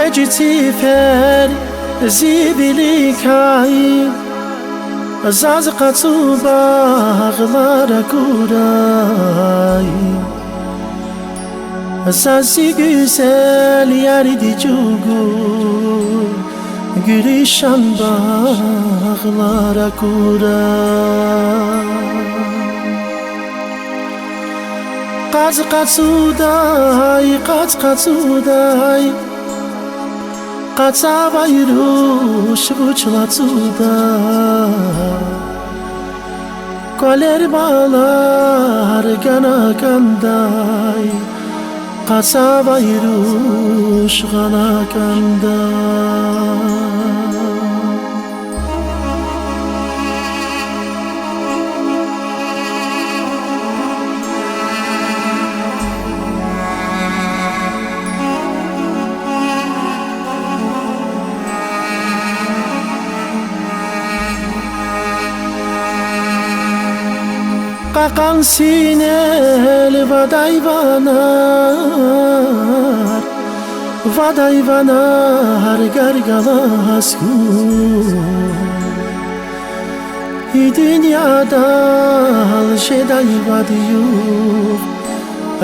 خجتی فر زیبیلی کای زاز قطو bağlara kuray Zazı güzel yardi cugu Gülüşan bağlara kuray Qaz qatsuday Qaca bayruş buçlatsuday Koler bağlar gana kanday Qaca bayruş gana kanday Qakan sinel vaday vanar gargalasku dünyada alşeday vadiyu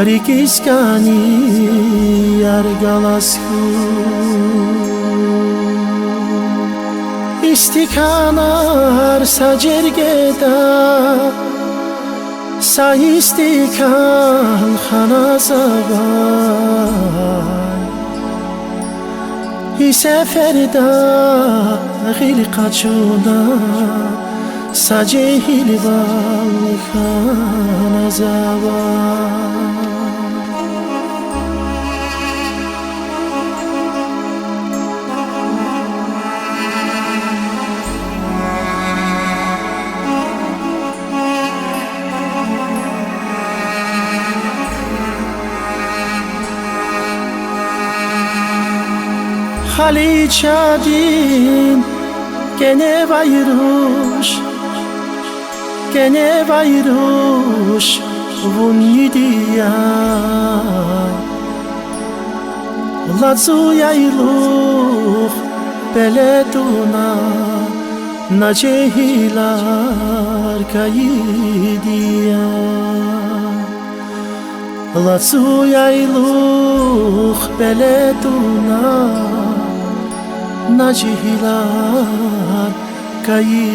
rikiskani yargalasku istikanar sacergeda Sayistikan khana zavan Seferda khilqachuna Sajehil val khana zavan Haliçadin gene bayruş vunnidiya Lazu yayluq beleduna nacehilar kayidiya Lazu yayluq beleduna Nacihilar kaydiya